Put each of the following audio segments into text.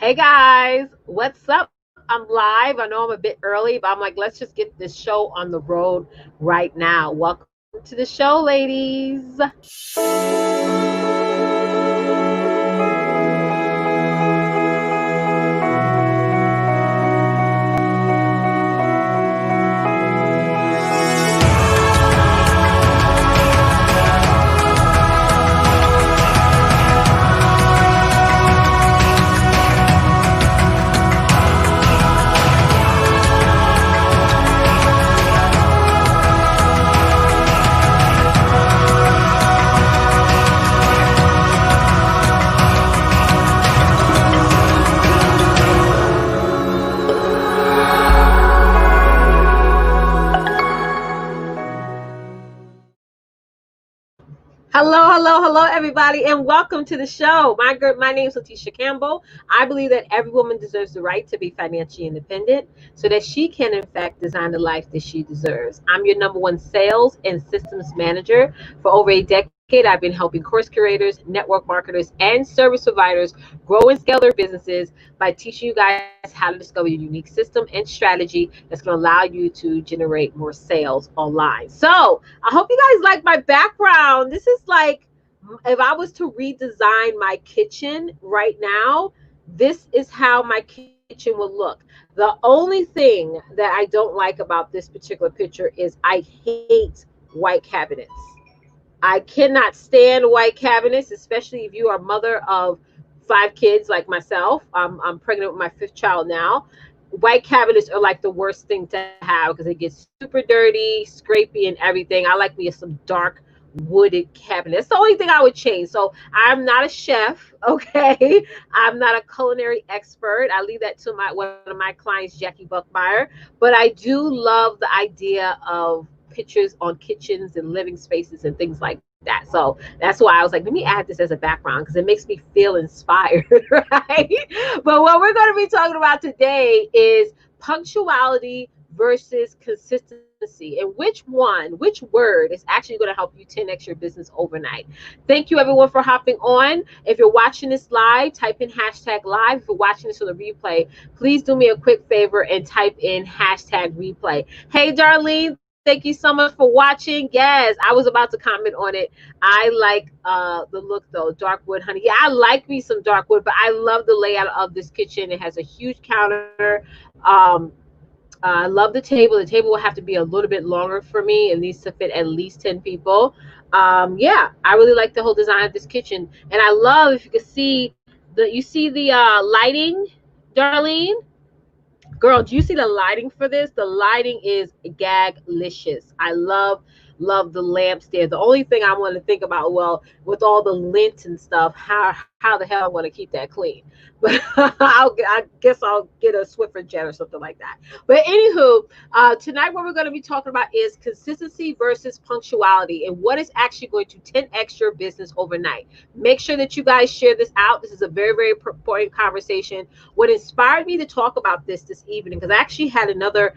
Hey guys, what's up? I'm live. I know I'm a bit early, but I'm like, let's just get this show on the road right now. Welcome to the show, ladies. Hello, everybody, and welcome to the show. My name is Letitia Campbell. I believe that every woman deserves the right to be financially independent so that she can, in fact, design the life that she deserves. I'm your number one sales and systems manager. For over a decade, I've been helping course curators, network marketers, and service providers grow and scale their businesses by teaching you guys how to discover your unique system and strategy that's going to allow you to generate more sales online. So, I hope you guys like my background. This is like if I was to redesign my kitchen right now, this is how my kitchen would look. The only thing that I don't like about this particular picture is I hate white cabinets. I cannot stand white cabinets, especially if you are a mother of five kids like myself. I'm pregnant with my fifth child now. White cabinets are like the worst thing to have because it gets super dirty, scrapey, and everything. I like me some dark wooded cabinet. That's the only thing I would change. So I'm not a chef, okay? I'm not a culinary expert. I leave that to my one of my clients, Jackie Buckmeyer. But I do love the idea of pictures on kitchens and living spaces and things like that. So that's why I was like, let me add this as a background because it makes me feel inspired, right? But what we're going to be talking about today is punctuality versus consistency, and which word is actually going to help you 10x your business overnight. Thank you everyone for hopping on. If you're watching this live, type in hashtag live. If you're watching this on the replay, please do me a quick favor and type in hashtag replay. Hey Darlene, thank you so much for watching. Yes, I was about to comment on it. I like the look though, dark wood, honey. Yeah, I like me some dark wood, but I love the layout of this kitchen. It has a huge counter. Um, I love the table. The table will have to be a little bit longer for me. It needs to fit at least 10 people. Yeah, I really like the whole design of this kitchen. And I love, if you can see, you see the lighting, Darlene? Girl, do you see the lighting for this? The lighting is gaglicious. I love the lamps there. The only thing I want to think about, well, with all the lint and stuff, how the hell I want to keep that clean. But I guess I'll get a Swiffer jet or something like that. But anywho, tonight what we're going to be talking about is consistency versus punctuality and what is actually going to 10x your business overnight. Make sure that you guys share this out. This is a very, very important conversation. What inspired me to talk about this evening, because I actually had another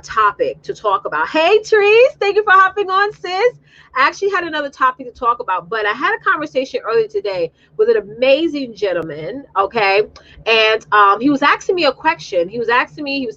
topic to talk about. Hey, Therese, thank you for hopping on, sis. I actually had another topic to talk about, but I had a conversation earlier today with an amazing gentleman, okay? And he was asking me a question. He was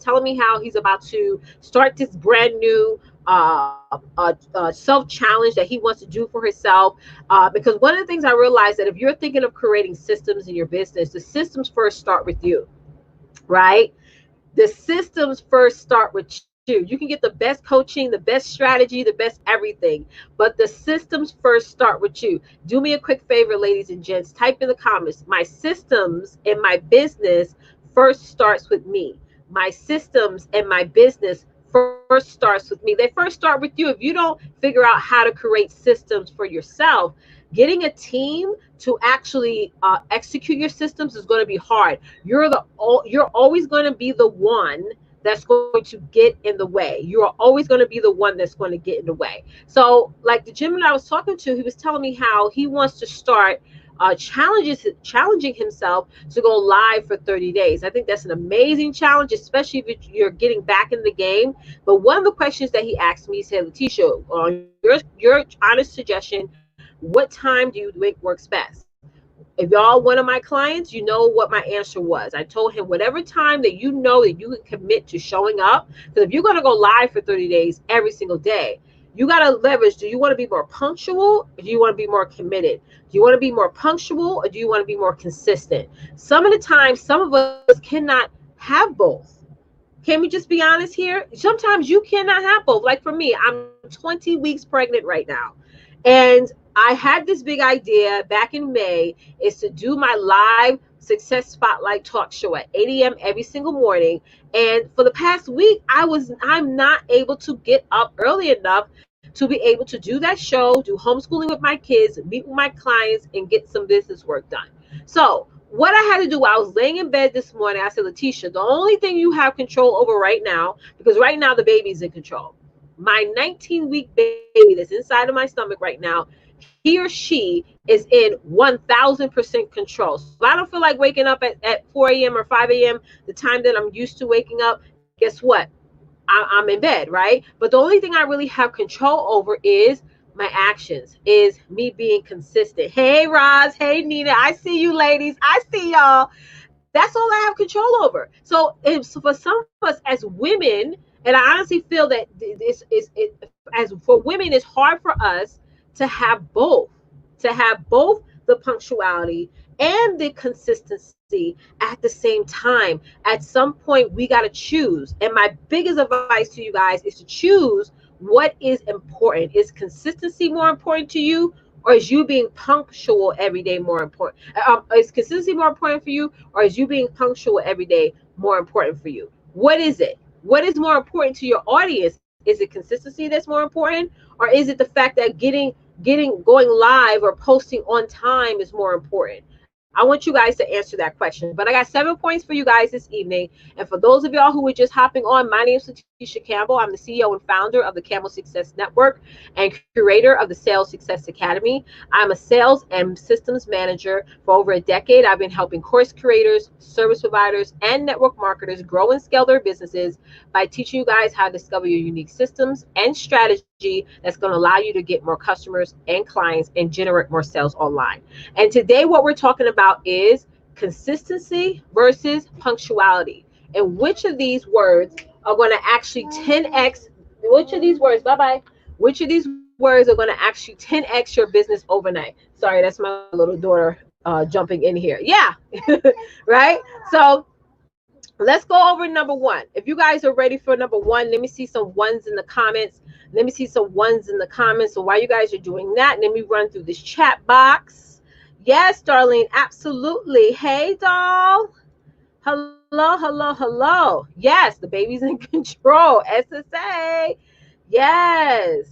telling me how he's about to start this brand new self challenge that he wants to do for himself. Because one of the things I realized that if you're thinking of creating systems in your business, the systems first start with you, right? The systems first start with you. You can get the best coaching, the best strategy, the best everything, but the systems first start with you. Do me a quick favor, ladies and gents, type in the comments, my systems in my business first starts with me. My systems and my business first starts with me. They first start with you. If you don't figure out how to create systems for yourself, getting a team to actually execute your systems is going to be hard. You're always going to be the one that's going to get in the way. You're always going to be the one that's going to get in the way. So like the gentleman I was talking to, he was telling me how he wants to start challenging himself to go live for 30 days. I think that's an amazing challenge, especially if you're getting back in the game. But one of the questions that he asked me, he said, Letitia, on your honest suggestion, what time do you think works best? If y'all one of my clients, you know what my answer was. I told him whatever time that you know that you can commit to showing up, because if you're going to go live for 30 days every single day, you got to leverage. Do you want to be more punctual, or do you want to be more committed? Do you want to be more punctual, or do you want to be more consistent? Some of the time, some of us cannot have both. Can we just be honest here? Sometimes you cannot have both. Like for me, I'm 20 weeks pregnant right now. And I had this big idea back in May is to do my live success spotlight talk show at 8 a.m. every single morning. And for the past week, I'm not able to get up early enough to be able to do that show, do homeschooling with my kids, meet with my clients, and get some business work done. So what I had to do, I was laying in bed this morning. I said, Letitia, the only thing you have control over right now, because right now the baby's in control. My 19-week baby that's inside of my stomach right now, he or she is in 1,000% control. So if I don't feel like waking up at 4 a.m. or 5 a.m., the time that I'm used to waking up, guess what? I'm in bed, right? But the only thing I really have control over is my actions, is me being consistent. Hey, Roz. Hey, Nina. I see you, ladies. I see y'all. That's all I have control over. So for some of us as women, and I honestly feel that as for women, it's hard for us to have both the punctuality and the consistency at the same time. At some point, we got to choose. And my biggest advice to you guys is to choose what is important. Is consistency more important to you, or is you being punctual every day more important? Is consistency more important for you, or is you being punctual every day more important for you? What is it? What is more important to your audience? Is it consistency that's more important, or is it the fact that going live or posting on time is more important? I want you guys to answer that question. But I got 7 points for you guys this evening. And for those of y'all who are just hopping on, my name is Letitia Campbell. I'm the CEO and founder of the Campbell Success Network and curator of the Sales Success Academy. I'm a sales and systems manager for over a decade. I've been helping course creators, service providers, and network marketers grow and scale their businesses by teaching you guys how to discover your unique systems and strategy that's going to allow you to get more customers and clients and generate more sales online. And today what we're talking about is consistency versus punctuality. And which of these words are going to actually 10x, which of these words, bye-bye, which of these words are going to actually 10x your business overnight? Sorry, that's my little daughter jumping in here. Yeah, right? So let's go over number one. If you guys are ready for number one, let me see some ones in the comments. Let me see some ones in the comments. So while you guys are doing that, let me run through this chat box. Yes, Darlene, absolutely. Hey, doll. Hello, hello, hello. Yes, the baby's in control. SSA. Yes.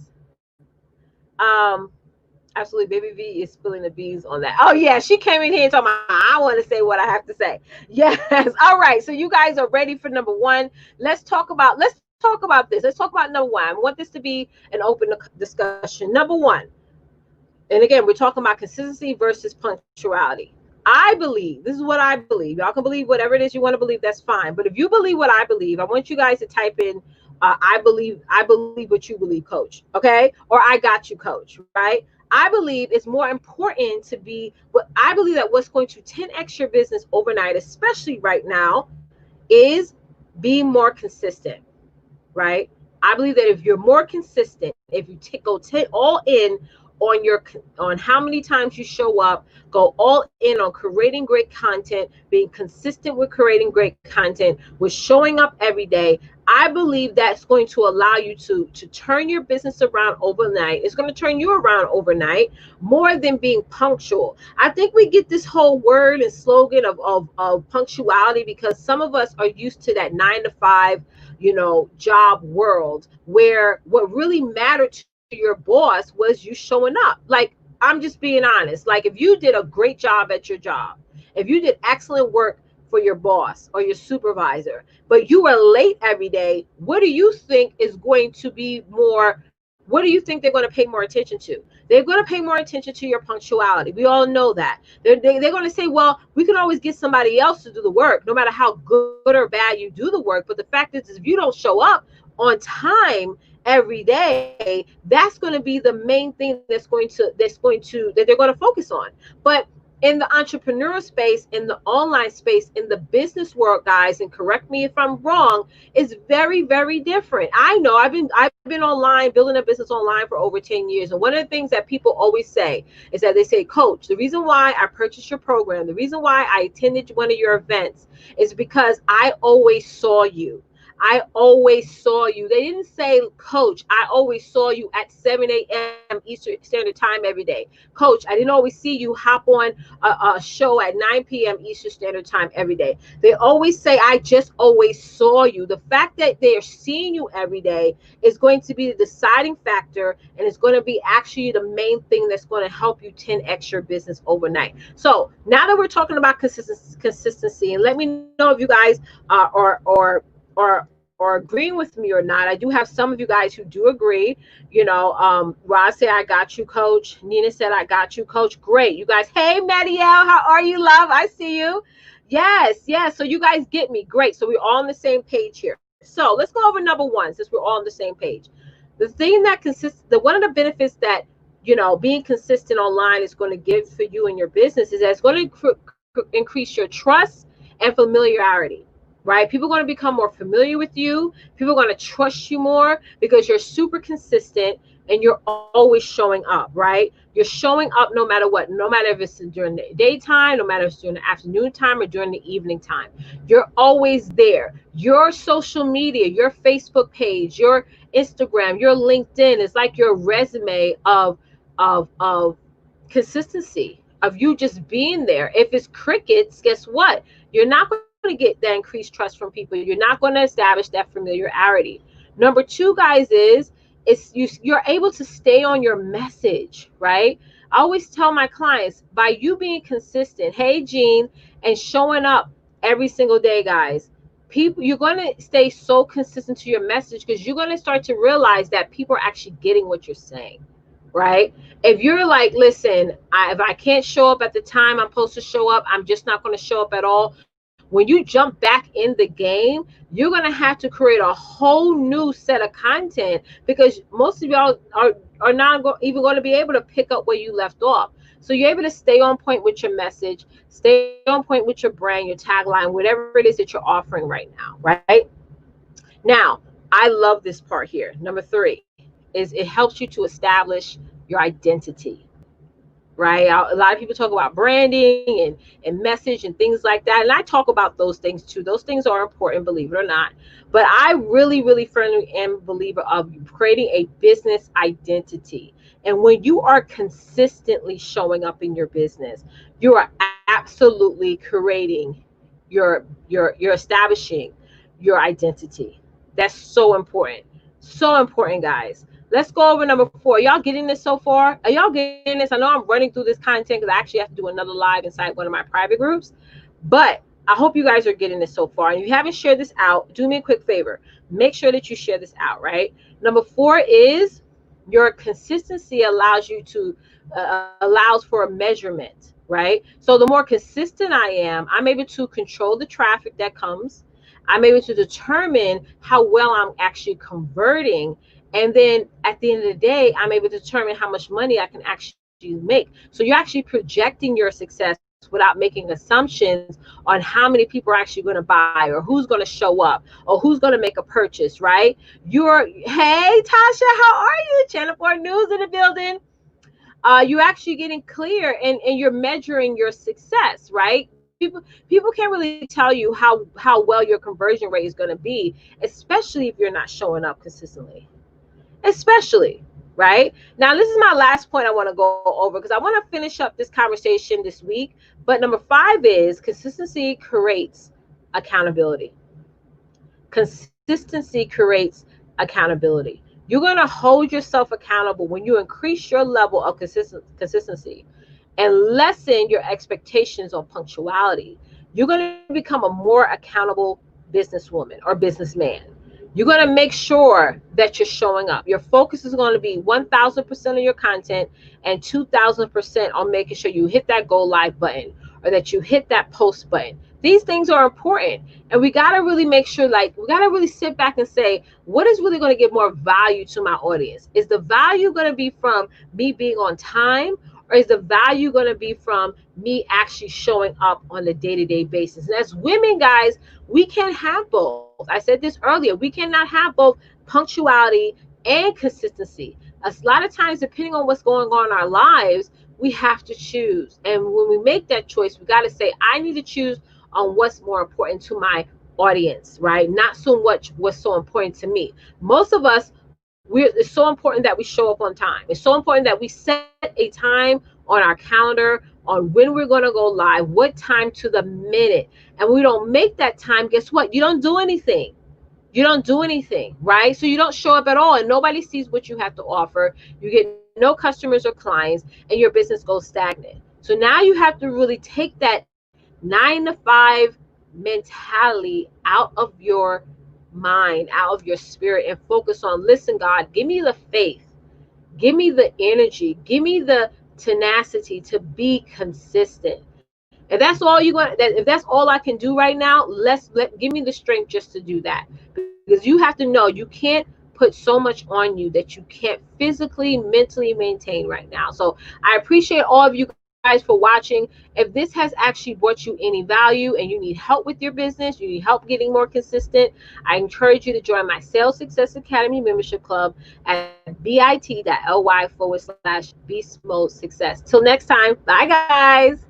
Absolutely. Baby V is spilling the beans on that. Oh, yeah. She came in here and told me, I want to say what I have to say. Yes. All right. So you guys are ready for number one. Let's talk about this. Let's talk about number one. I want this to be an open discussion. Number one. And again, we're talking about consistency versus punctuality. I believe, this is what I believe. Y'all can believe whatever it is you want to believe. That's fine. But if you believe what I believe, I want you guys to type in, I believe what you believe, coach. Okay. Or I got you, coach. Right. I believe it's more important to be what I believe that what's going to 10x your business overnight, especially right now, is being more consistent, right? I believe that if you're more consistent, if you go all in on how many times you show up, go all in on creating great content, being consistent with creating great content, with showing up every day, I believe that's going to allow you to turn your business around overnight. It's going to turn you around overnight more than being punctual. I think we get this whole word and slogan of punctuality because some of us are used to that 9 to 5, job world where what really mattered to your boss was you showing up. Like, I'm just being honest. Like, if you did a great job at your job, if you did excellent work for your boss or your supervisor, but you are late every day, what do you think is going to be more, what do you think they're going to pay more attention to? They're going to pay more attention to your punctuality. We all know that. They're going to say, well, we can always get somebody else to do the work, no matter how good or bad you do the work. But the fact is if you don't show up on time every day, that's going to be the main thing that they're going to focus on. But in the entrepreneurial space, in the online space, in the business world, guys, and correct me if I'm wrong, is very, very different. I know I've been online, building a business online for over 10 years. And one of the things that people always say is that they say, Coach, the reason why I purchased your program, the reason why I attended one of your events is because I always saw you. I always saw you. They didn't say, Coach, I always saw you at 7 a.m. Eastern Standard Time every day. Coach, I didn't always see you hop on a show at 9 p.m. Eastern Standard Time every day. They always say, I just always saw you. The fact that they are seeing you every day is going to be the deciding factor, and it's going to be actually the main thing that's going to help you 10x your business overnight. So now that we're talking about consistency, and let me know if you guys are agreeing with me or not. I do have some of you guys who do agree. Roz said, I got you, Coach. Nina said, I got you, Coach. Great. You guys, hey, Marielle, how are you, love? I see you. Yes. So you guys get me. Great. So we're all on the same page here. So let's go over number one, since we're all on the same page. The thing that one of the benefits that, being consistent online is going to give for you and your business is that it's going to increase your trust and familiarity. Right? People are going to become more familiar with you. People are going to trust you more because you're super consistent and you're always showing up, right? You're showing up no matter what, no matter if it's during the daytime, no matter if it's during the afternoon time or during the evening time. You're always there. Your social media, your Facebook page, your Instagram, your LinkedIn is like your resume of consistency, of you just being there. If it's crickets, guess what? You're not going to get that increased trust from people. You're not going to establish that familiarity. Number two, guys, is you're able to stay on your message, right? I always tell my clients, by you being consistent, hey, Jean, and showing up every single day, guys, you're going to stay so consistent to your message because you're going to start to realize that people are actually getting what you're saying, right? If you're like, listen, if I can't show up at the time I'm supposed to show up, I'm just not going to show up at all. When you jump back in the game, you're going to have to create a whole new set of content because most of y'all are not even going to be able to pick up where you left off. So you're able to stay on point with your message, stay on point with your brand, your tagline, whatever it is that you're offering right now, right? Now, I love this part here. Number three is it helps you to establish your identity. Right? A lot of people talk about branding and message and things like that. And I talk about those things too. Those things are important, believe it or not. But I really, really firmly am a believer of creating a business identity. And when you are consistently showing up in your business, you are absolutely creating you're establishing your identity. That's so important. So important, guys. Let's go over number four. Y'all getting this so far? Are y'all getting this? I know I'm running through this content because I actually have to do another live inside one of my private groups. But I hope you guys are getting this so far. And if you haven't shared this out, do me a quick favor. Make sure that you share this out, right? Number four is your consistency allows you to, allows for a measurement, right? So the more consistent I am, I'm able to control the traffic that comes. I'm able to determine how well I'm actually converting. And then at the end of the day, I'm able to determine how much money I can actually make. So you're actually projecting your success without making assumptions on how many people are actually going to buy or who's going to show up or who's going to make a purchase, right? Hey, Tasha, how are you? Channel 4 News in the building. You're actually getting clear and you're measuring your success, right? People can't really tell you how well your conversion rate is going to be, especially if you're not showing up consistently. Especially, right? Now, this is my last point I want to go over because I want to finish up this conversation this week. But number five is consistency creates accountability. Consistency creates accountability. You're going to hold yourself accountable when you increase your level of consistency and lessen your expectations on punctuality. You're going to become a more accountable businesswoman or businessman. You're going to make sure that you're showing up. Your focus is going to be 1,000% on your content and 2,000% on making sure you hit that go live button or that you hit that post button. These things are important. And we got to really make sure, we got to really sit back and say, what is really going to give more value to my audience? Is the value going to be from me being on time? or is the value going to be from me actually showing up on a day-to-day basis? And as women, guys, we can't have both. I said this earlier. We cannot have both punctuality and consistency. A lot of times, depending on what's going on in our lives, we have to choose. And when we make that choice, we got to say, I need to choose on what's more important to my audience, right? Not so much what's so important to me. Most of us, it's so important that we show up on time. It's so important that we set a time on our calendar on when we're going to go live, what time to the minute. And we don't make that time, guess what? You don't do anything. You don't do anything, right? So you don't show up at all, and nobody sees what you have to offer. You get no customers or clients, and your business goes stagnant. So now you have to really take that 9 to 5 mentality out of your mind, out of your spirit, and focus on, listen, God, give me the faith, give me the energy, give me the tenacity to be consistent. If that's all you want, if that's all I can do right now, give me the strength just to do that. Because you have to know you can't put so much on you that you can't physically, mentally maintain right now. So I appreciate all of you guys for watching. If this has actually brought you any value and you need help with your business, you need help getting more consistent, I encourage you to join my Sales Success Academy membership club at bit.ly/beast mode success. Till next time, bye guys.